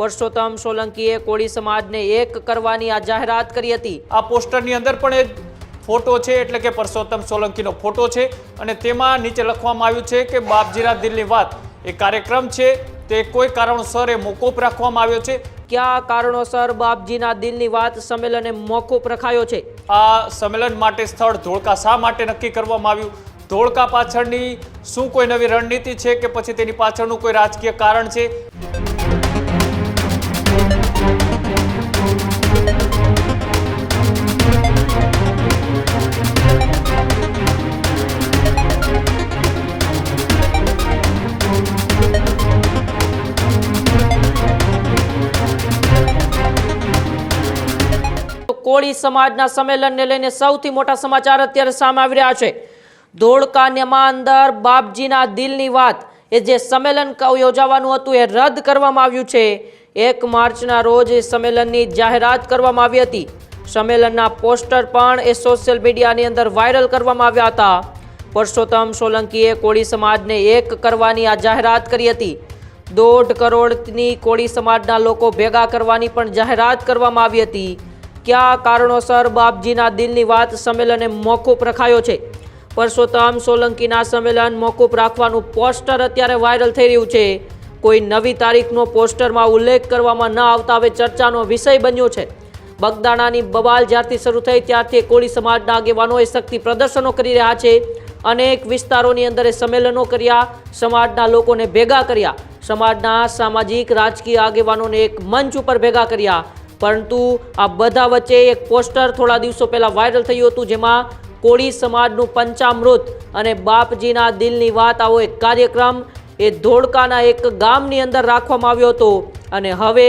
પરસોત્તમ સોલંકીએ કોળી સમાજને એક કરવાની આ જાહેરાત કરી હતી। આ પોસ્ટરની અંદર પણ એ ફોટો છે, એટલે કે પરસોત્તમ સોલંકીનો ફોટો છે અને તેમાં નીચે લખવામાં આવ્યું છે કે બાપજીના દિલની વાત એ કાર્યક્રમ છે તે કોઈ કારણોસર એ મોકૂફ રાખવામાં આવ્યો છે। કયા કારણોસર બાપજીના દિલની વાત સંમેલને મોકૂફ રખાયો છે? આ સંમેલન માટે સ્થળ ધોળકા શા માટે નક્કી કરવામાં આવ્યું? ધોળકા પાછળની શું કોઈ નવી રણનીતિ છે કે પછી તેની પાછળનું કોઈ રાજકીય કારણ છે? કોળી સમાજના સંમેલનને લઈને સૌથી મોટા સમાચાર અત્યારે સામે આવી રહ્યા છે। ધોળકામાં અંદર બાપજીના દિલની વાત એ જે સંમેલન યોજાવાનું હતું એ રદ કરવામાં આવ્યું છે। 1 માર્ચના રોજ એ સંમેલનની જાહેરાત કરવામાં આવી હતી। સંમેલનના પોસ્ટર પણ એ સોશિયલ મીડિયાની અંદર વાયરલ કરવામાં આવ્યા હતા। પરસોત્તમ સોલંકીએ કોળી સમાજને એક કરવાની આ જાહેરાત કરી હતી। 1.5 કરોડની કોળી સમાજના લોકો ભેગા કરવાની પણ જાહેરાત કરવામાં આવી હતી। કયા કારણોસર બાપજીના દિલની વાત સંમેલને મોકૂફ રખાયો છે? પરસોત્તમ સોલંકીના સંમેલન મોકૂફ રાખવાનું પોસ્ટર અત્યારે વાયરલ થઈ રહ્યું છે। કોઈ નવી તારીખનો પોસ્ટરમાં ઉલ્લેખ કરવામાં ન આવતા હવે ચર્ચાનો વિષય બન્યો છે। બગદાણાની બબાલ જ્યારથી શરૂ થઈ ત્યારથી કોળી સમાજના આગેવાનોએ શક્તિ પ્રદર્શનો કરી રહ્યા છે। અનેક વિસ્તારોની અંદર સંમેલનો કર્યા, સમાજના લોકોને ભેગા કર્યા, સમાજના સામાજિક રાજકીય આગેવાનોને એક મંચ ઉપર ભેગા કર્યા। પરંતુ આ બધા વચ્ચે એક પોસ્ટર થોડા દિવસો પહેલા વાયરલ થયું હતું, જેમાં કોળી સમાજનું પંચામૃત અને બાપજીના દિલની વાત આવો એક કાર્યક્રમ એ ધોળકાના એક ગામની અંદર રાખવામાં આવ્યો હતો। અને હવે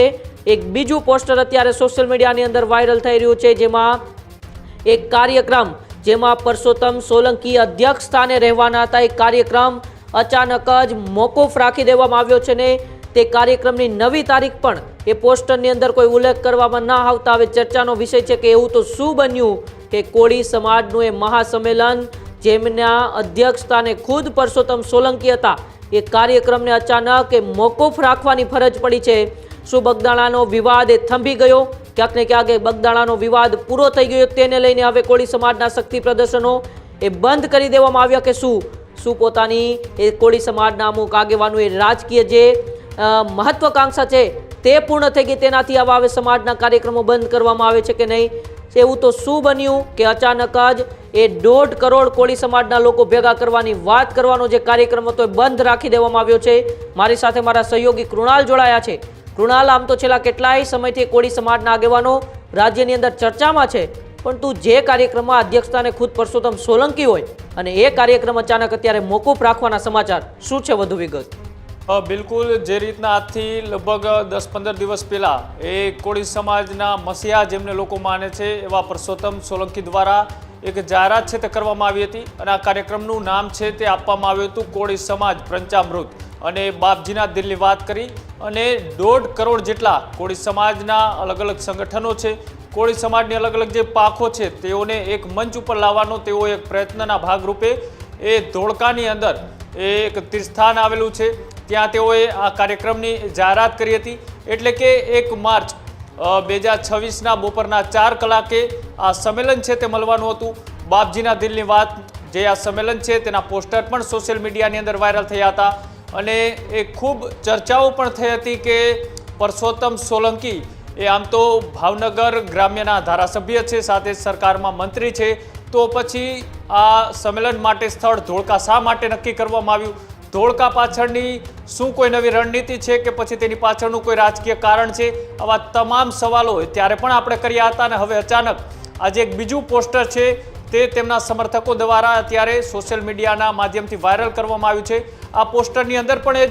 એક બીજું પોસ્ટર અત્યારે સોશિયલ મીડિયાની અંદર વાયરલ થઈ રહ્યું છે, જેમાં એક કાર્યક્રમ જેમાં પરસોત્તમ સોલંકી અધ્યક્ષ સ્થાને રહેવાના હતા, એક કાર્યક્રમ અચાનક જ મોકૂફ રાખી દેવામાં આવ્યો છે ને તે કાર્યક્રમની નવી તારીખ પણ એ પોસ્ટરની અંદર કોઈ ઉલ્લેખ કરવામાં ના આવતા હવે ચર્ચાનો વિષય છે કે એવું તો શું બન્યું કે કોળી સમાજનું એ મહાસંમેલન જેમના અધ્યક્ષ સ્થાને ખુદ પરસોત્તમ સોલંકી હતા એ કાર્યક્રમને અચાનક એ મોકૂફ રાખવાની ફરજ પડી છે। શું બગદાણાનો વિવાદ એ થંભી ગયો? ક્યાંક ને ક્યાંક બગદાણાનો વિવાદ પૂરો થઈ ગયો તેને લઈને હવે કોળી સમાજના શક્તિ પ્રદર્શનો એ બંધ કરી દેવામાં આવ્યા કે શું પોતાની એ કોળી સમાજના અમુક આગેવાનો એ રાજકીય જે મહત્વાકાંક્ષા છે તે પૂર્ણ થઈ ગઈ તેનાથી આવા હવે સમાજના કાર્યક્રમો બંધ કરવામાં આવે છે કે નહીં? એવું તો શું બન્યું કે અચાનક જ એ 1.5 કરોડ કોળી સમાજના લોકો ભેગા કરવાની વાત કરવાનો જે કાર્યક્રમ હતો એ બંધ રાખી દેવામાં આવ્યો છે। મારી સાથે મારા સહયોગી કૃણાલ જોડાયા છે। કૃણાલ, આમ તો છેલ્લા કેટલાય સમયથી કોળી સમાજના આગેવાનો રાજ્યની અંદર ચર્ચામાં છે, પરંતુ જે કાર્યક્રમમાં અધ્યક્ષતાને ખુદ પરસોત્તમ સોલંકી હોય અને એ કાર્યક્રમ અચાનક અત્યારે મોકૂફ રાખવાના સમાચાર શું છે? વધુ વિગત? બિલકુલ, જે રીતના આજથી લગભગ 10-15 દિવસ પહેલાં એ કોળી સમાજના મસીહા જેમને લોકો માને છે એવા પરસોત્તમ સોલંકી દ્વારા એક જાહેરાત છે તે કરવામાં આવી હતી અને આ કાર્યક્રમનું નામ છે તે આપવામાં આવ્યું હતું કોળી સમાજ પંચામૃત અને બાપજીના દિલની વાત કરી અને 1.5 કરોડ જેટલા કોળી સમાજના અલગ અલગ સંગઠનો છે, કોળી સમાજની અલગ અલગ જે પાખો છે તેઓને એક મંચ ઉપર લાવવાનો તેઓ એક પ્રયત્નના ભાગરૂપે એ ધોળકાની અંદર એક તીર્થસ્થાન આવેલું છે ત્યાં તેઓએ આ કાર્યક્રમની જાહેરાત કરી હતી। એટલે કે 1 માર્ચ 2026ના બપોરના 4 કલાકે આ સંમેલન છે તે મળવાનું હતું। બાપજીના દિલની વાત જે આ સંમેલન છે તેના પોસ્ટર પણ સોશિયલ મીડિયાની અંદર વાયરલ થયા હતા અને એ ખૂબ ચર્ચાઓ પણ થઈ હતી કે પરસોત્તમ સોલંકી એ આમ તો ભાવનગર ગ્રામ્યના ધારાસભ્ય છે, સાથે સરકારમાં મંત્રી છે, તો પછી આ સંમેલન માટે સ્થળ ધોળકા શા માટે નક્કી કરવામાં આવ્યું? ધોળકા પાછળની શું કોઈ નવી રણનીતિ છે કે પછી તેની પાછળનું કોઈ રાજકીય કારણ છે? આવા તમામ સવાલો ત્યારે પણ આપણે કર્યા હતા અને હવે અચાનક આજે એક બીજું પોસ્ટર છે તે તેમના સમર્થકો દ્વારા અત્યારે સોશિયલ મીડિયાના માધ્યમથી વાયરલ કરવામાં આવ્યું છે। આ પોસ્ટરની અંદર પણ એ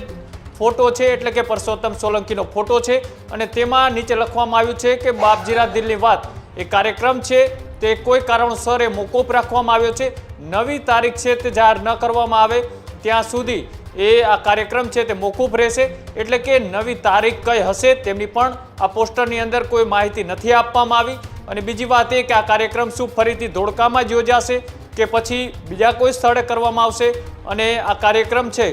ફોટો છે, એટલે કે પરસોત્તમ સોલંકીનો ફોટો છે અને તેમાં નીચે લખવામાં આવ્યું છે કે બાપજીના દિલની વાત એ કાર્યક્રમ છે તે કોઈ કારણોસર એ મોકૂફ રાખવામાં આવ્યો છે। નવી તારીખ છે તે જાહેર ન કરવામાં આવે ત્યાં સુધી એ આ કાર્યક્રમ છે તે મોકૂફ રહેશે। એટલે કે નવી તારીખ કઈ હશે તેમની પણ આ પોસ્ટરની અંદર કોઈ માહિતી નથી આપવામાં આવી। અને બીજી વાત એ કે આ કાર્યક્રમ શું ફરીથી ધોળકામાં જ યોજાશે કે પછી બીજા કોઈ સ્થળે કરવામાં આવશે? અને આ કાર્યક્રમ છે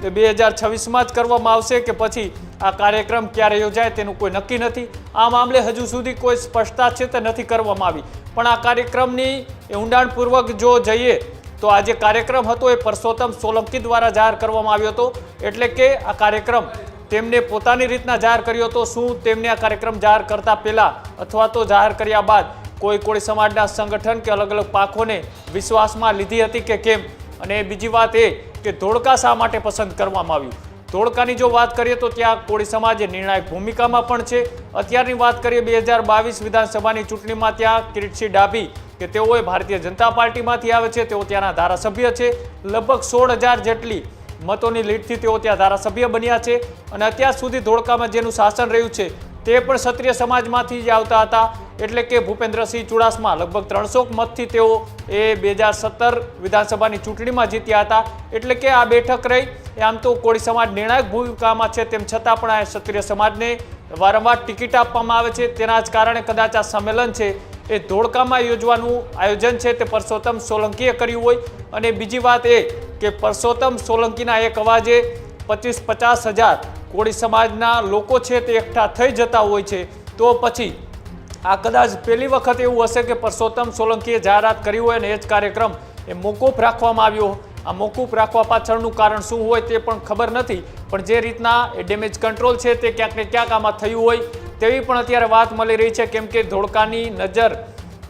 તે 2026માં જ કરવામાં આવશે કે પછી આ કાર્યક્રમ ક્યારે યોજાય તેનું કોઈ નક્કી નથી. આ મામલે હજુ સુધી કોઈ સ્પષ્ટતા છે તે નથી કરવામાં આવી. પણ આ કાર્યક્રમની ઊંડાણપૂર્વક જો જઈએ તો આ જે કાર્યક્રમ હતો એ પરસોત્તમ સોલંકી દ્વારા જાહેર કરવામાં આવ્યો હતો. એટલે કે આ કાર્યક્રમ તેમને પોતાની રીતના જાહેર કર્યો હતો. શું તેમને આ કાર્યક્રમ જાહેર કરતા પહેલા અથવા તો જાહેર કર્યા બાદ કોઈ કોળી સમાજના સંગઠન કે અલગ અલગ પાંખોને વિશ્વાસમાં લીધી હતી કે કેમ? અને બીજી વાત એ કે ધોળકા શા માટે પસંદ કરવામાં આવ્યું? ધોળકાની જો વાત કરીએ તો ત્યાં કોળી સમાજ નિર્ણાયક ભૂમિકામાં પણ છે. અત્યારની વાત કરીએ 2022 વિધાનસભાની ચૂંટણીમાં ત્યાં કિરીટસિંહ ડાભી કે તેઓએ ભારતીય જનતા પાર્ટીમાંથી આવે છે, તેઓ ત્યાંના ધારાસભ્ય છે. લગભગ 16,000 જેટલી મતોની લીડથી તેઓ ત્યાં ધારાસભ્ય બન્યા છે. અને અત્યાર સુધી ધોળકામાં જેનું શાસન રહ્યું છે તે પણ ક્ષત્રિય સમાજમાંથી જ આવતા હતા. એટલે કે ભૂપેન્દ્રસિંહ ચુડાસમા લગભગ 300 મતથી તેઓ એ 2017 વિધાનસભાની ચૂંટણીમાં જીત્યા હતા. એટલે કે આ બેઠક રહી એ આમ તો કોળી સમાજ નિર્ણાયક ભૂમિકામાં છે, તેમ છતાં પણ આ ક્ષત્રિય સમાજને વારંવાર ટિકિટ આપવામાં આવે છે. તેના જ કારણે કદાચ આ સંમેલન છે એ ધોળકામાં યોજવાનું આયોજન છે તે પરસોત્તમ સોલંકીએ કર્યું હોય. અને બીજી વાત એ કે પરસોત્તમ સોલંકીના એક અવાજે 25-50 હજાર કોળી સમાજના લોકો છે તે એકઠા થઈ જતા હોય છે. તો પછી આ કદાચ પહેલી વખત એવું હશે કે પરસોત્તમ સોલંકીએ જાહેરાત કરી હોય અને એ જ કાર્યક્રમ એ મોકૂફ રાખવામાં આવ્યો. આ મોકૂફ રાખવા પાછળનું કારણ શું હોય તે પણ ખબર નથી. પણ જે રીતના એ ડેમેજ કંટ્રોલ છે તે ક્યાંક ને ક્યાંક આમાં થયું હોય તેવી પણ અત્યારે વાત મળી રહી છે. કેમ કે ધોળકાની નજર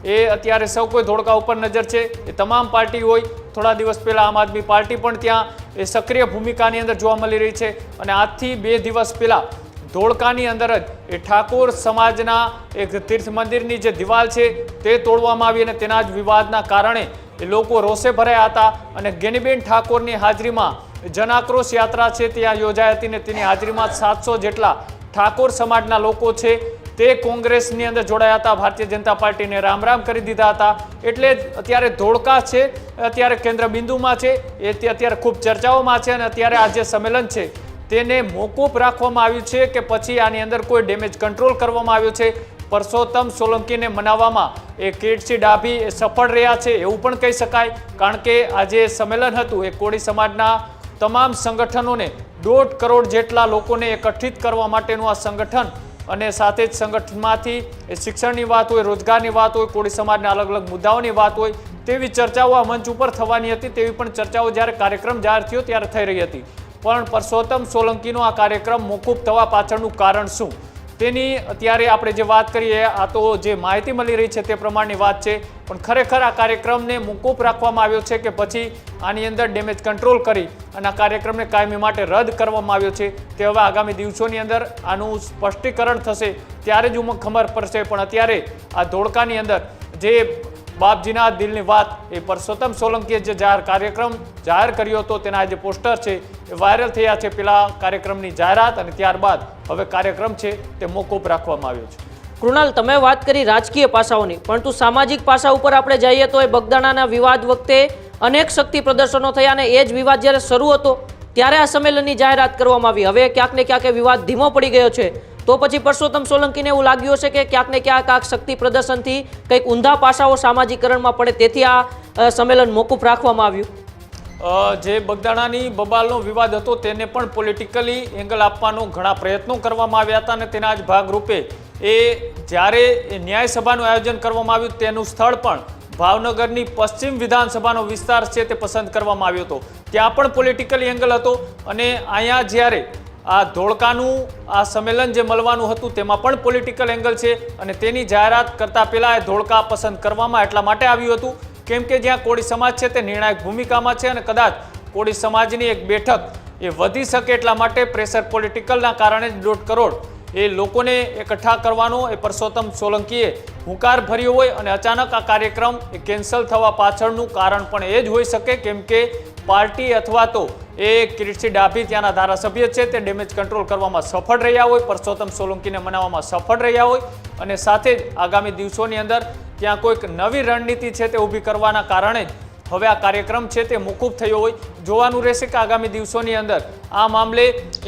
એ અત્યારે સૌ કોઈ ધોળકા ઉપર નજર છે. એ તમામ પાર્ટી હોય. થોડા દિવસ પહેલાં આમ આદમી પાર્ટી પણ ત્યાં એ સક્રિય ભૂમિકાની અંદર જોવા મળી રહી છે. અને આજથી 2 દિવસ પહેલાં ધોળકાની અંદર જ એ ઠાકોર સમાજના એક તીર્થ મંદિરની જે દિવાલ છે તે તોડવામાં આવી અને તેના જ વિવાદના કારણે એ લોકો રોષે ભરાયા હતા. અને ગેનીબેન ઠાકોરની હાજરીમાં જનાક્રોશ યાત્રા છે ત્યાં યોજાઈ હતી. ને તેની હાજરીમાં 700 જેટલા ઠાકોર સમાજના લોકો છે તે કોંગ્રેસની અંદર જોડાયા હતા. ભારતીય જનતા પાર્ટીને રામ રામ કરી દીધા હતા. એટલે અત્યારે ધોળકા છે અત્યારે કેન્દ્ર બિંદુમાં છે. એ અત્યારે ખૂબ ચર્ચાઓમાં છે. અને અત્યારે આ જે સંમેલન છે તેને મોકૂફ રાખવામાં આવ્યું છે કે પછી આની અંદર કોઈ ડેમેજ કંટ્રોલ કરવામાં આવ્યું છે? પરસોત્તમ સોલંકીને મનાવવામાં એ કિરીટસિંહ ડાભી એ સફળ રહ્યા છે એવું પણ કહી શકાય. કારણ કે આ જે સંમેલન હતું એ કોળી સમાજના તમામ સંગઠનોને 1.5 કરોડ જેટલા લોકોને એકઠિત કરવા માટેનું આ સંગઠન. અને સાથે જ સંગઠનમાંથી એ શિક્ષણની વાત હોય, રોજગારની વાત હોય, કોળી સમાજના અલગ અલગ મુદ્દાઓની વાત હોય તેવી ચર્ચાઓ આ મંચ ઉપર થવાની હતી. તેવી પણ ચર્ચાઓ જ્યારે કાર્યક્રમ જાહેર થયો ત્યારે થઈ રહી હતી. પણ પરસોત્તમ સોલંકીનો આ કાર્યક્રમ મોકૂફ થવા પાછળનું કારણ શું તેની અત્યારે આપણે જે વાત કરીએ આ તો જે માહિતી મળી રહી છે તે પ્રમાણની વાત છે. પણ ખરેખર આ કાર્યક્રમને મોકૂફ રાખવામાં આવ્યો છે કે પછી આની અંદર ડેમેજ કંટ્રોલ કરી અને આ કાર્યક્રમને કાયમી માટે રદ કરવામાં આવ્યો છે તે હવે આગામી દિવસોની અંદર આનું સ્પષ્ટીકરણ થશે ત્યારે જ ખબર પડશે. પણ અત્યારે આ ધોળકાની અંદર જે બાપજીના દિલની વાત એ પરસોત્તમ સોલંકીએ જે કાર્યક્રમ જાહેર કર્યો હતો તેના જે પોસ્ટર છે એ વાયરલ થયા છે. પેલા કાર્યક્રમની જાહેરાત અને ત્યારબાદ હવે કાર્યક્રમ છે તે મોકૂફ રાખવામાં આવ્યો છે. કૃણાલ, તમે વાત કરી રાજકીય પાસાઓની, પરંતુ સામાજિક પાસા ઉપર આપણે જઈએ તો એ બગદાણાના વિવાદ વખતે અનેક શક્તિ પ્રદર્શનો થયા અને એ જ વિવાદ જ્યારે શરૂ હતો ત્યારે આ સંમેલનની જાહેરાત કરવામાં આવી. હવે ક્યાંક ને ક્યાંક એ વિવાદ ધીમો પડી ગયો છે. તો પછી પરસોત્તમ સોલંકીને એવું લાગ્યું હશે કે ક્યાંક ને ક્યાંક આ શક્તિ પ્રદર્શનથી કંઈક ઊંધા પાસાઓ સામાજિકરણમાં પડે, તેથી આ સંમેલન મોકૂફ રાખવામાં આવ્યું. જે બગદાણાની બબાલનો વિવાદ હતો તેને પણ પોલિટિકલી એંગલ આપવાનો ઘણા પ્રયત્નો કરવામાં આવ્યા હતા. અને તેના જ ભાગરૂપે એ જ્યારે ન્યાય સભાનું આયોજન કરવામાં આવ્યું તેનું સ્થળ પણ ભાવનગરની પશ્ચિમ વિધાનસભાનો વિસ્તાર છે તે પસંદ કરવામાં આવ્યો હતો. ત્યાં પણ પોલિટિકલ એંગલ હતો. અને અહીંયા જ્યારે આ ધોળકાનું આ સંમેલન જે મળવાનું હતું તેમાં પણ પોલિટિકલ એંગલ છે. અને તેની જાહેરાત કરતાં પહેલાં એ ધોળકા પસંદ કરવામાં એટલા માટે આવ્યું હતું કેમ કે જ્યાં કોળી સમાજ છે તે નિર્ણાયક ભૂમિકામાં છે. અને કદાચ કોળી સમાજની એક બેઠક એ વધી શકે એટલા માટે પ્રેશર પોલિટિકલના કારણે જ 1.5 કરોડ એ લોકોને એકઠા કરવાનો એ પરસોત્તમ સોલંકીએ હુંકાર ભર્યો હોય. અને અચાનક આ કાર્યક્રમ એ કેન્સલ થવા પાછળનું કારણ પણ એ જ હોઈ શકે કેમ કે પાર્ટી અથવા તો એ કિરીટસિંહ ડાભી ત્યાંના ધારાસભ્ય છે તે ડેમેજ કંટ્રોલ કરવામાં સફળ રહ્યા હોય, પરસોત્તમ સોલંકીને મનાવવામાં સફળ રહ્યા હોય. અને સાથે જ આગામી દિવસોની અંદર ત્યાં કોઈક નવી રણનીતિ છે તે ઊભી કરવાના કારણે જ હવે આ કાર્યક્રમ છે તે મોકૂફ થયો હોય. જોવાનું રહેશે કે આગામી દિવસોની અંદર આ મામલે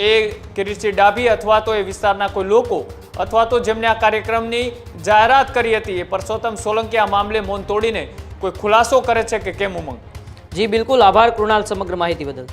એ કિરીટસિંહ ડાભી અથવા તો એ વિસ્તારના કોઈ લોકો અથવા તો જેમને આ કાર્યક્રમની જાહેરાત કરી હતી એ પરસોત્તમ સોલંકી આ મામલે મૌન તોડીને કોઈ ખુલાસો કરે છે કે કેમ? ઉમંગ જી બિલકુલ, આભાર કૃણાલ સમગ્ર માહિતી બદલ.